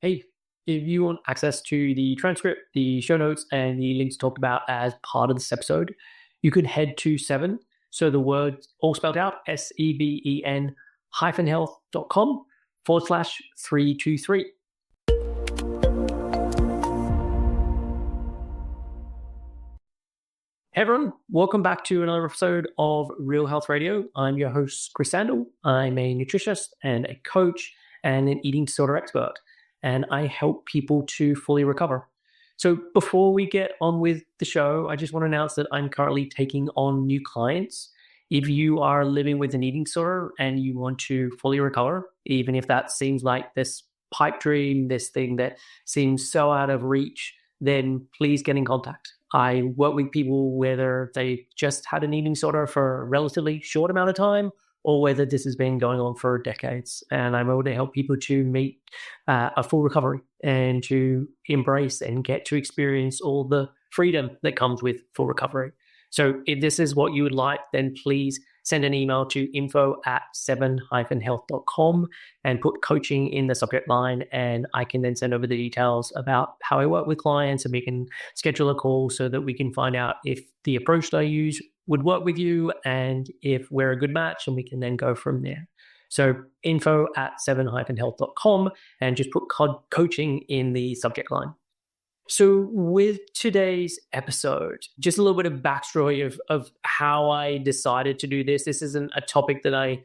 Hey, if you want access to the transcript, the show notes, and the links talked about as part of this episode, you can head to Seven. So the word all spelled out, SEVEN health.com/323. Hey everyone, welcome back to another episode of Real Health Radio. I'm your host, Chris Sandel. I'm a nutritionist and a coach and an eating disorder expert, and I help people to fully recover. So before we get on with the show, I just want to announce that I'm currently taking on new clients. If you are living with an eating disorder and you want to fully recover, even if that seems like this pipe dream, this thing that seems so out of reach, then please get in contact. I work with people whether they just had an eating disorder for a relatively short amount of time or whether this has been going on for decades. And I'm able to help people to meet a full recovery and to embrace and get to experience all the freedom that comes with full recovery. So if this is what you would like, then please send an email to info@7-health.com and put coaching in the subject line. And I can then send over the details about how I work with clients, and we can schedule a call so that we can find out if the approach that I use would work with you and if we're a good match, and we can then go from there. So info@7-health.com and just put coaching in the subject line. So with today's episode, just a little bit of backstory of how I decided to do this. This isn't a topic that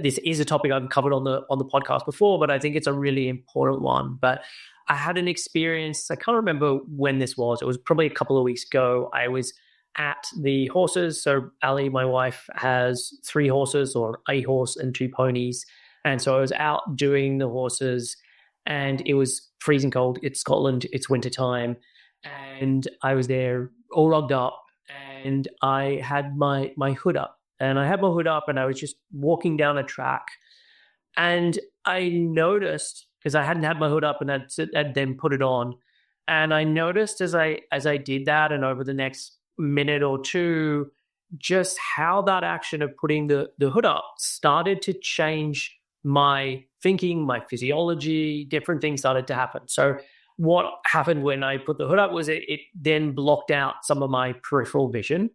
this is a topic I've covered on the podcast before, but I think it's a really important one. But I had an experience, I can't remember when this was. It was probably a couple of weeks ago. I was at the horses. So Ali, my wife, has 3 horses, or a horse and 2 ponies. And so I was out doing the horses, and it was freezing cold. It's Scotland. It's wintertime. And I was there all logged up, and I had my hood up. And I had my hood up, and I was just walking down a track. And I noticed, because I hadn't had my hood up and I'd then put it on, and I noticed as I did that, and over the next minute or two, just how that action of putting the hood up started to change my thinking, my physiology. Different things started to happen. So what happened when I put the hood up was it then blocked out some of my peripheral vision.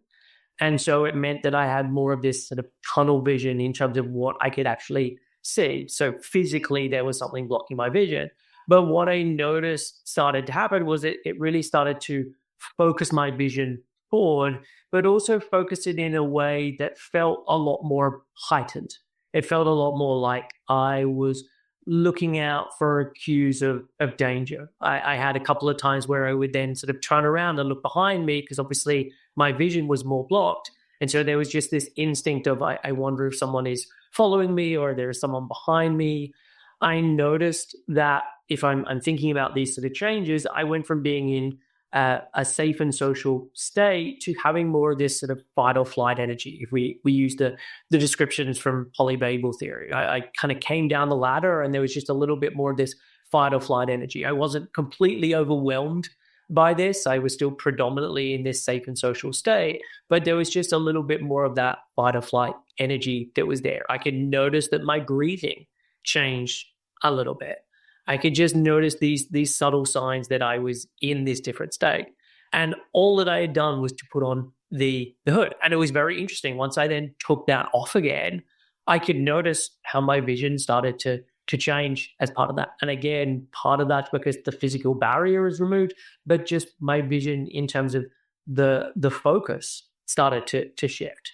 And so it meant that I had more of this sort of tunnel vision in terms of what I could actually see. So physically, there was something blocking my vision. But what I noticed started to happen was it really started to focus my vision forward, but also focus it in a way that felt a lot more heightened. It felt a lot more like I was looking out for cues of danger. I had a couple of times where I would then sort of turn around and look behind me, because obviously my vision was more blocked. And so there was just this instinct of, I wonder if someone is following me or there's someone behind me. I noticed that if I'm thinking about these sort of changes, I went from being in a safe and social state to having more of this sort of fight or flight energy. If we use the descriptions from polyvagal theory, I kind of came down the ladder, and there was just a little bit more of this fight or flight energy. I wasn't completely overwhelmed by this. I was still predominantly in this safe and social state, but there was just a little bit more of that fight or flight energy that was there. I could notice that my breathing changed a little bit. I could just notice these subtle signs that I was in this different state. And all that I had done was to put on the hood. And it was very interesting. Once I then took that off again, I could notice how my vision started to change as part of that. And again, part of that's because the physical barrier is removed, but just my vision in terms of the focus started to shift.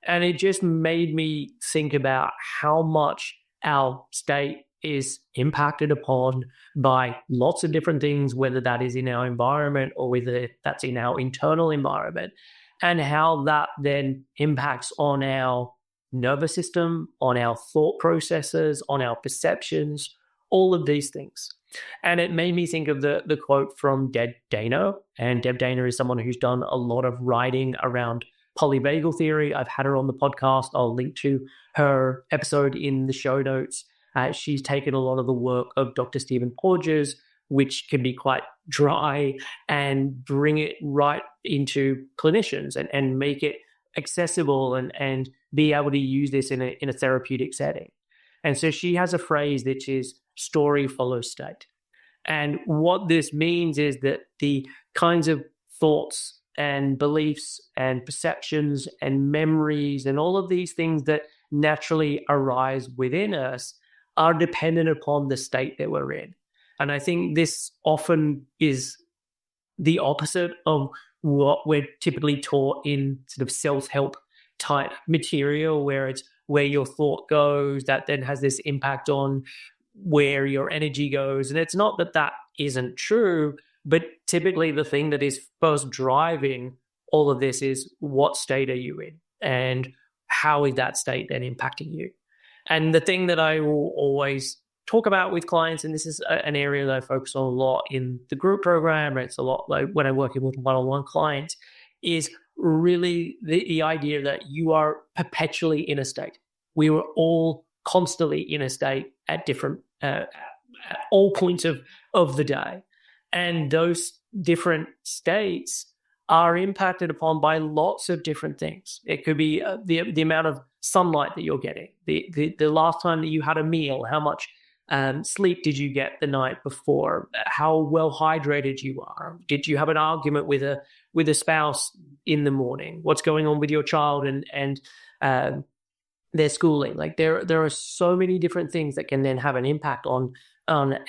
And it just made me think about how much our state is impacted upon by lots of different things, whether that is in our environment or whether that's in our internal environment, and how that then impacts on our nervous system, on our thought processes, on our perceptions, all of these things. And it made me think of the quote from Deb Dana. And Deb Dana is someone who's done a lot of writing around polyvagal theory. I've had her on the podcast. I'll link to her episode in the show notes. She's taken a lot of the work of Dr. Stephen Porges, which can be quite dry, and bring it right into clinicians and make it accessible and be able to use this in a therapeutic setting. And so she has a phrase that is story follows state. And what this means is that the kinds of thoughts and beliefs and perceptions and memories and all of these things that naturally arise within us are dependent upon the state that we're in. And I think this often is the opposite of what we're typically taught in sort of self-help type material, where it's where your thought goes that then has this impact on where your energy goes. And it's not that that isn't true, but typically the thing that is first driving all of this is what state are you in and how is that state then impacting you. And the thing that I will always talk about with clients, and this is an area that I focus on a lot in the group program, it's a lot like when I'm working with one-on-one clients, is really the idea that you are perpetually in a state. We were all constantly in a state at different, at all points of the day. And those different states are impacted upon by lots of different things. It could be the amount of sunlight that you're getting, the last time that you had a meal, how much sleep did you get the night before, how well hydrated you are, did you have an argument with a spouse in the morning, what's going on with your child and their schooling. Like there are so many different things that can then have an impact on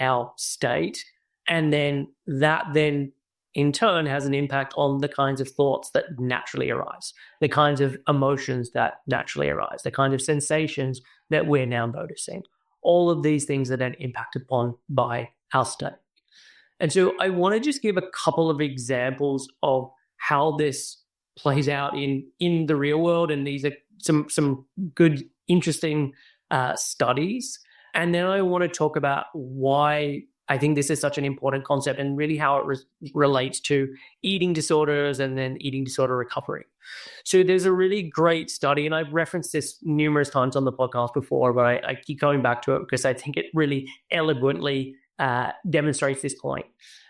our state, and then that then in turn has an impact on the kinds of thoughts that naturally arise, the kinds of emotions that naturally arise, the kind of sensations that we're now noticing. All of these things are then impacted upon by our state. And so I want to just give a couple of examples of how this plays out in the real world. And these are some good, interesting studies. And then I want to talk about why I think this is such an important concept and really how it relates to eating disorders and then eating disorder recovery. So there's a really great study, and I've referenced this numerous times on the podcast before, but I keep going back to it because I think it really eloquently demonstrates this point.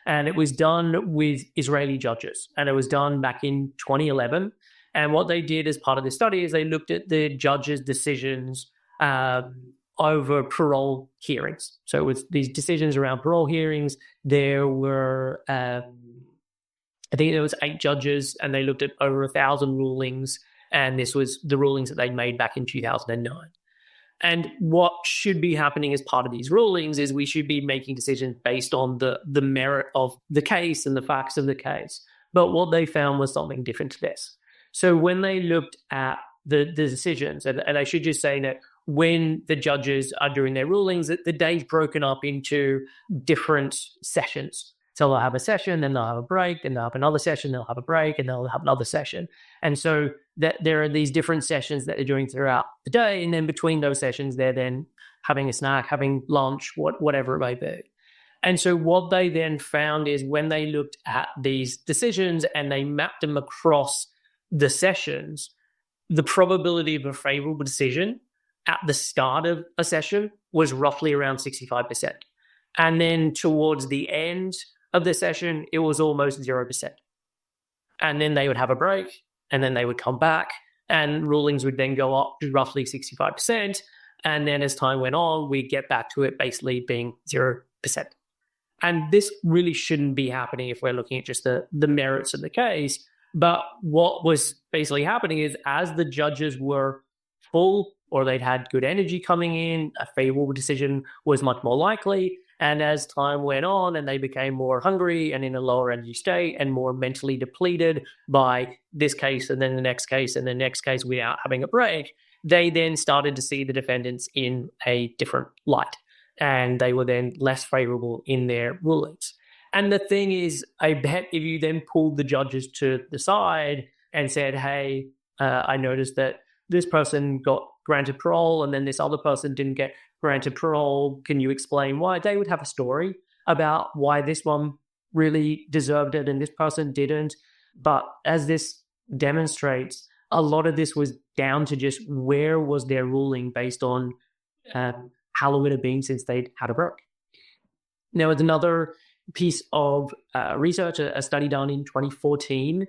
And it was done with Israeli judges, and it was done back in 2011. And what they did as part of the study is they looked at the judges' decisions over parole hearings. So it was these decisions around parole hearings. There were, I think there was 8 judges, and they looked at over 1,000 rulings. And this was the rulings that they made back in 2009. And what should be happening as part of these rulings is we should be making decisions based on the merit of the case and the facts of the case. But what they found was something different to this. So when they looked at the decisions, and I should just say that when the judges are doing their rulings, that the day's broken up into different sessions. So they'll have a session, then they'll have a break, then they'll have another session, they'll have a break, and they'll have another session. And so that there are these different sessions that they're doing throughout the day, and then between those sessions, they're then having a snack, having lunch, whatever it may be. And so what they then found is when they looked at these decisions and they mapped them across the sessions, the probability of a favorable decision at the start of a session was roughly around 65%. And then towards the end of the session, it was almost 0%. And then they would have a break, and then they would come back, and rulings would then go up to roughly 65%. And then as time went on, we get back to it basically being 0%. And this really shouldn't be happening if we're looking at just the merits of the case. But what was basically happening is as the judges were full or they'd had good energy coming in, a favorable decision was much more likely. And as time went on and they became more hungry and in a lower energy state and more mentally depleted by this case and then the next case and the next case without having a break, they then started to see the defendants in a different light. And they were then less favorable in their rulings. And the thing is, I bet if you then pulled the judges to the side and said, hey, I noticed that this person got granted parole and then this other person didn't get granted parole, can you explain why? They would have a story about why this one really deserved it and this person didn't. But as this demonstrates, a lot of this was down to just where was their ruling based on how long it had been since they'd had a break. Now, with another piece of research, a study done in 2014,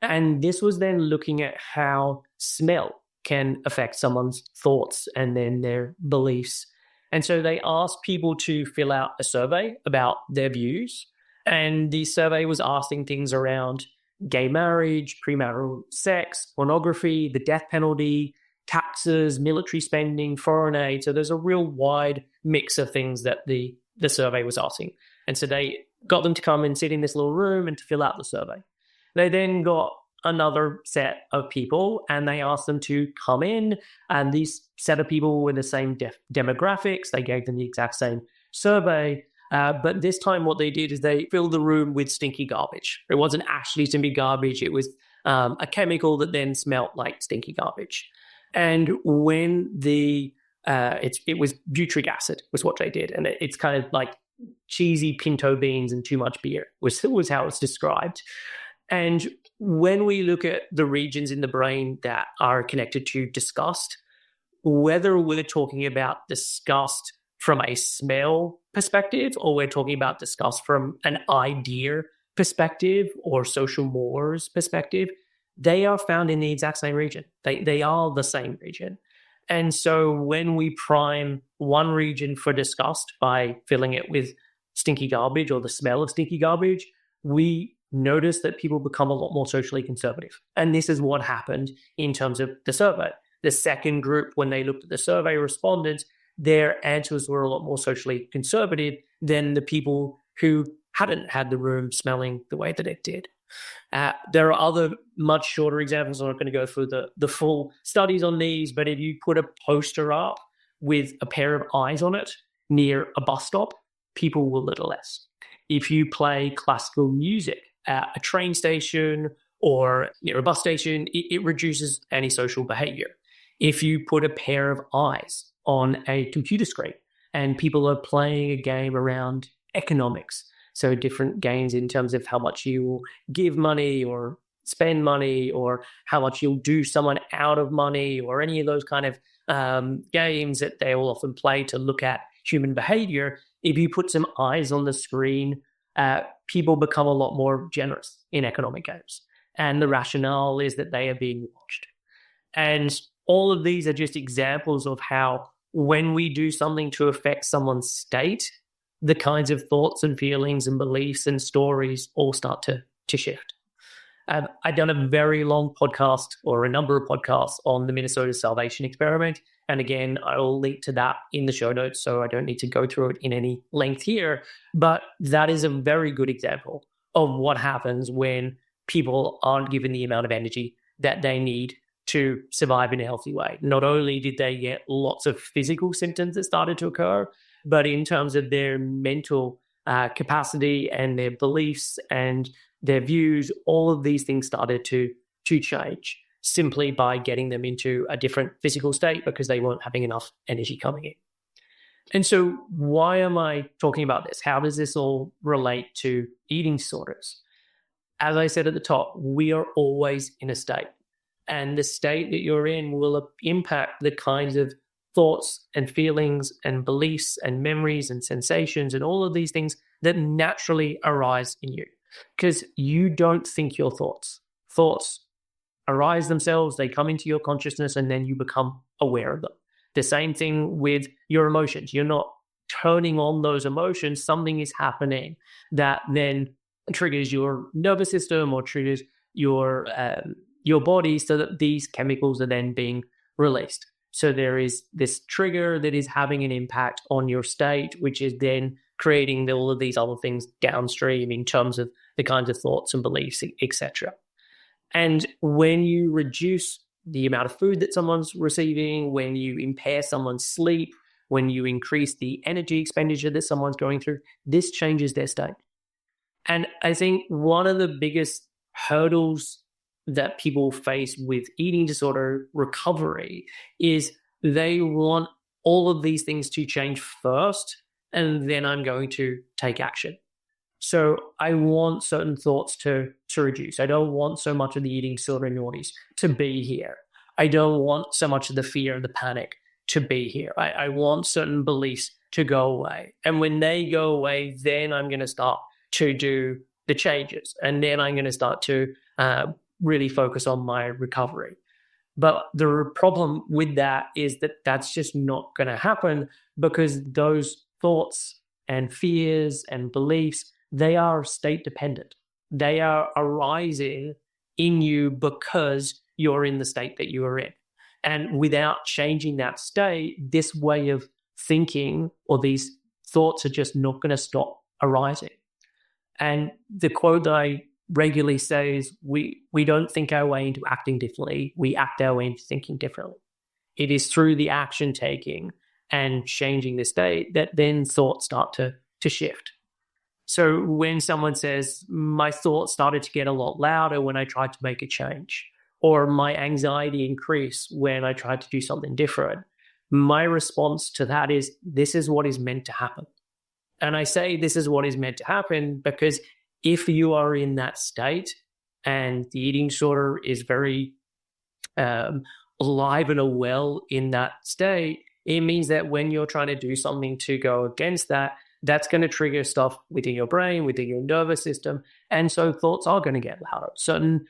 and this was then looking at how smell can affect someone's thoughts and then their beliefs. And so they asked people to fill out a survey about their views. And the survey was asking things around gay marriage, premarital sex, pornography, the death penalty, taxes, military spending, foreign aid. So there's a real wide mix of things that the survey was asking. And so they got them to come and sit in this little room and to fill out the survey. They then got another set of people and they asked them to come in, and these set of people were the same demographics. They gave them the exact same survey. But this time what they did is they filled the room with stinky garbage. It wasn't actually stinky garbage. It was a chemical that then smelt like stinky garbage. And when it was butyric acid was what they did. And it's kind of like cheesy pinto beans and too much beer was how it's described. And when we look at the regions in the brain that are connected to disgust, whether we're talking about disgust from a smell perspective or we're talking about disgust from an idea perspective or social mores perspective, they are found in the exact same region. They are the same region. And so when we prime one region for disgust by filling it with stinky garbage or the smell of stinky garbage, we notice that people become a lot more socially conservative. And this is what happened in terms of the survey. The second group, when they looked at the survey respondents, their answers were a lot more socially conservative than the people who hadn't had the room smelling the way that it did. There are other much shorter examples. I'm not going to go through the full studies on these, but if you put a poster up with a pair of eyes on it near a bus stop, people will litter less. If you play classical music at a train station or near a bus station, it reduces antisocial behavior. If you put a pair of eyes on a computer screen and people are playing a game around economics, so different games in terms of how much you will give money or spend money or how much you'll do someone out of money or any of those kind of games that they will often play to look at human behavior. If you put some eyes on the screen, people become a lot more generous in economic games. And the rationale is that they are being watched. And all of these are just examples of how when we do something to affect someone's state, the kinds of thoughts and feelings and beliefs and stories all start to shift. I've done a very long podcast or a number of podcasts on the Minnesota Salvation Experiment. And again, I will link to that in the show notes, so I don't need to go through it in any length here. But that is a very good example of what happens when people aren't given the amount of energy that they need to survive in a healthy way. Not only did they get lots of physical symptoms that started to occur, but in terms of their mental capacity and their beliefs and their views, all of these things started to change simply by getting them into a different physical state because they weren't having enough energy coming in. And so why am I talking about this? How does this all relate to eating disorders? As I said at the top, we are always in a state. And the state that you're in will impact the kinds of thoughts and feelings and beliefs and memories and sensations and all of these things that naturally arise in you. Because you don't think your thoughts. Thoughts arise themselves, they come into your consciousness, and then you become aware of them. The same thing with your emotions. You're not turning on those emotions. Something is happening that then triggers your nervous system or triggers your body so that these chemicals are then being released. So there is this trigger that is having an impact on your state, which is then creating all of these other things downstream in terms of the kinds of thoughts and beliefs, etc. And when you reduce the amount of food that someone's receiving, when you impair someone's sleep, when you increase the energy expenditure that someone's going through, this changes their state. And I think one of the biggest hurdles that people face with eating disorder recovery is they want all of these things to change first, and then I'm going to take action. So I want certain thoughts to reduce. I don't want so much of the eating disorder noise to be here. I don't want so much of the fear and the panic to be here. I want certain beliefs to go away. And when they go away, then I'm going to start to do the changes. And then I'm going to start to really focus on my recovery. But the problem with that is that that's just not going to happen because those thoughts and fears and beliefs, they are state dependent. They are arising in you because you're in the state that you are in. And without changing that state, this way of thinking or these thoughts are just not going to stop arising. And the quote that I regularly say is, we don't think our way into acting differently, we act our way into thinking differently. It is through the action taking and changing the state that then thoughts start to shift. So when someone says, my thoughts started to get a lot louder when I tried to make a change, or my anxiety increased when I tried to do something different, my response to that is, this is what is meant to happen. And I say this is what is meant to happen because if you are in that state and the eating disorder is very alive and well in that state, it means that when you're trying to do something to go against that, that's going to trigger stuff within your brain, within your nervous system. And so thoughts are going to get louder. Certain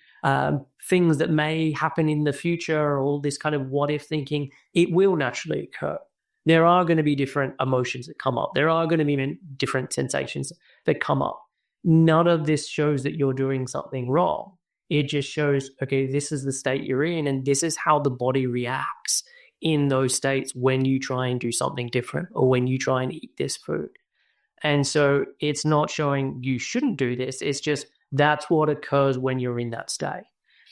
things that may happen in the future, all this kind of what if thinking, it will naturally occur. There are going to be different emotions that come up. There are going to be different sensations that come up. None of this shows that you're doing something wrong. It just shows, okay, this is the state you're in, and this is how the body reacts in those states when you try and do something different or when you try and eat this food. And so it's not showing you shouldn't do this. It's just that's what occurs when you're in that state.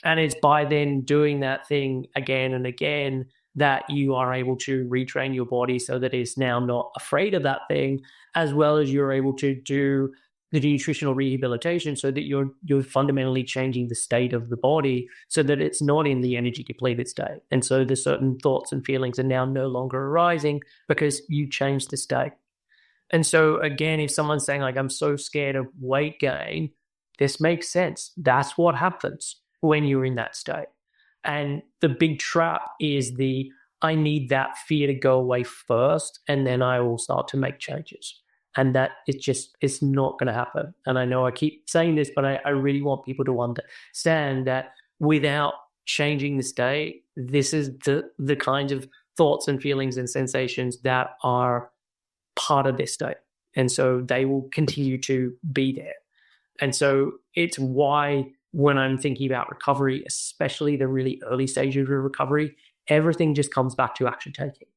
And it's by then doing that thing again and again that you are able to retrain your body so that it's now not afraid of that thing, as well as you're able to do the nutritional rehabilitation so that you're fundamentally changing the state of the body so that it's not in the energy depleted state. And so the certain thoughts and feelings are now no longer arising because you changed the state. And so again, if someone's saying like, I'm so scared of weight gain, this makes sense. That's what happens when you're in that state. And the big trap is I need that fear to go away first, and then I will start to make changes. And that it's not going to happen. And I know I keep saying this, but I really want people to understand that without changing the state, this is the kinds of thoughts and feelings and sensations that are part of this state. And so they will continue to be there. And so it's why when I'm thinking about recovery, especially the really early stages of recovery, everything just comes back to action taking.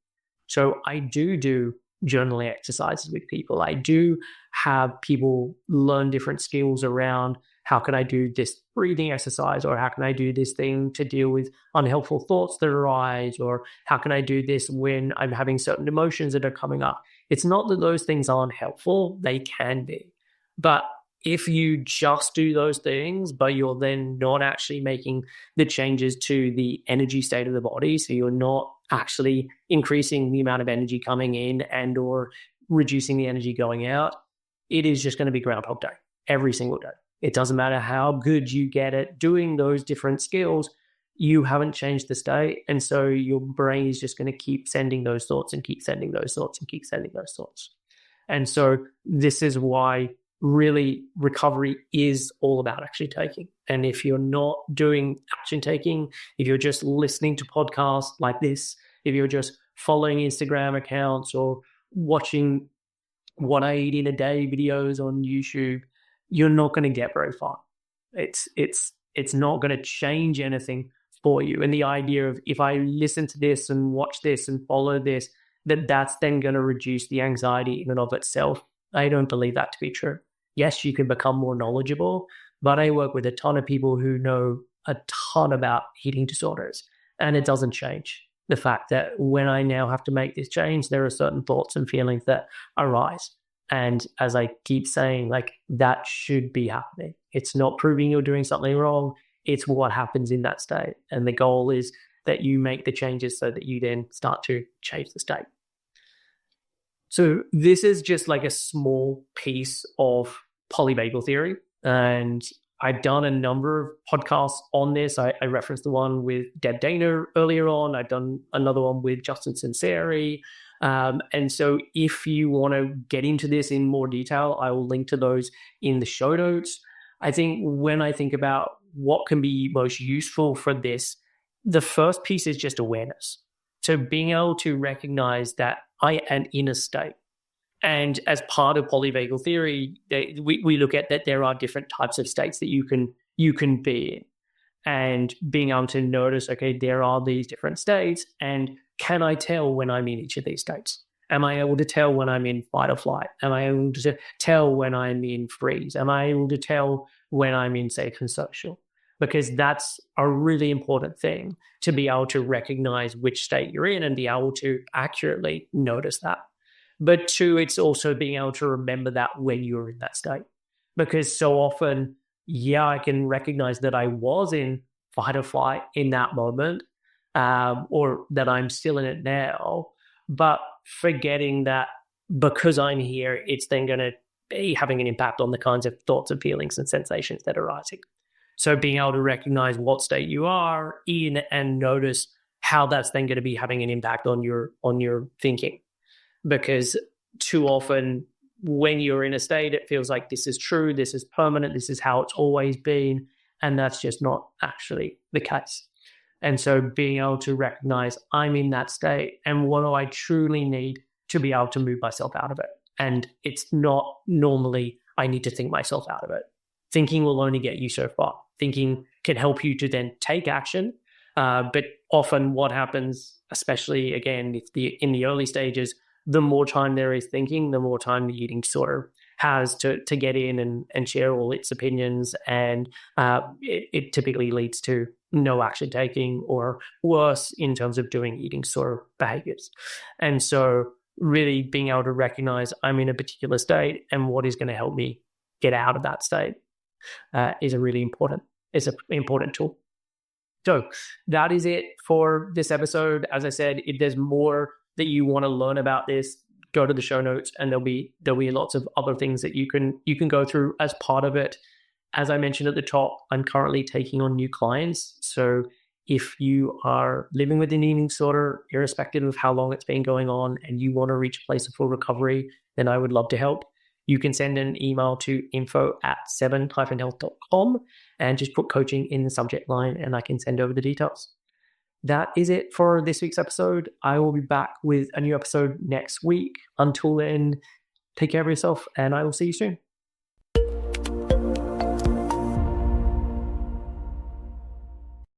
So I do journaling exercises with people. I do have people learn different skills around how can I do this breathing exercise, or how can I do this thing to deal with unhelpful thoughts that arise, or how can I do this when I'm having certain emotions that are coming up. It's not that those things aren't helpful, they can be. But if you just do those things, but you're then not actually making the changes to the energy state of the body, so you're not actually increasing the amount of energy coming in and or reducing the energy going out, it is just going to be Groundhog Day every single day. It doesn't matter how good you get at doing those different skills, you haven't changed the state. And so your brain is just going to keep sending those thoughts and keep sending those thoughts and keep sending those thoughts. And so this is why really recovery is all about action taking. And if you're not doing action taking, if you're just listening to podcasts like this, if you're just following Instagram accounts or watching what I eat in a day videos on YouTube, you're not going to get very far. It's not going to change anything for you. And the idea of if I listen to this and watch this and follow this, that's then going to reduce the anxiety in and of itself, I don't believe that to be true. Yes, you can become more knowledgeable, but I work with a ton of people who know a ton about eating disorders, and it doesn't change the fact that when I now have to make this change, there are certain thoughts and feelings that arise. And as I keep saying, like, that should be happening. It's not proving you're doing something wrong. It's what happens in that state. And the goal is that you make the changes so that you then start to change the state. So this is just like a small piece of polyvagal theory. And I've done a number of podcasts on this. I referenced the one with Deb Dana earlier on. I've done another one with Justin Sinceri. And so if you want to get into this in more detail, I will link to those in the show notes. I think when I think about what can be most useful for this, the first piece is just awareness. So being able to recognize that I am in a state. And as part of polyvagal theory, we look at that there are different types of states that you can be in, and being able to notice, okay, there are these different states, and can I tell when I'm in each of these states? Am I able to tell when I'm in fight or flight? Am I able to tell when I'm in freeze? Am I able to tell when I'm in safe and social? Because that's a really important thing, to be able to recognize which state you're in and be able to accurately notice that. But two, it's also being able to remember that when you're in that state. Because so often, yeah, I can recognize that I was in fight or flight in that moment, or that I'm still in it now, but forgetting that because I'm here, it's then going to be having an impact on the kinds of thoughts and feelings and sensations that are arising. So being able to recognize what state you are in and notice how that's then going to be having an impact on your thinking. Because too often when you're in a state, it feels like this is true, this is permanent, this is how it's always been, and that's just not actually the case. And so being able to recognize I'm in that state and what do I truly need to be able to move myself out of it. And it's not normally I need to think myself out of it. Thinking will only get you so far. Thinking can help you to then take action. But often what happens, especially again, in the early stages, the more time there is thinking, the more time the eating disorder has to get in and share all its opinions. And it typically leads to no action taking, or worse in terms of doing eating disorder behaviors. And so really being able to recognize I'm in a particular state and what is going to help me get out of that state is an important tool. So that is it for this episode. As I said, if there's more that you want to learn about this, go to the show notes, and there'll be lots of other things that you can go through as part of it. As I mentioned at the top, I'm currently taking on new clients. So if you are living with an eating disorder, irrespective of how long it's been going on, and you want to reach a place of full recovery, then I would love to help. You can send an email to info@7-health.com and just put coaching in the subject line, and I can send over the details. That is it for this week's episode. I will be back with a new episode next week. Until then, take care of yourself, and I will see you soon.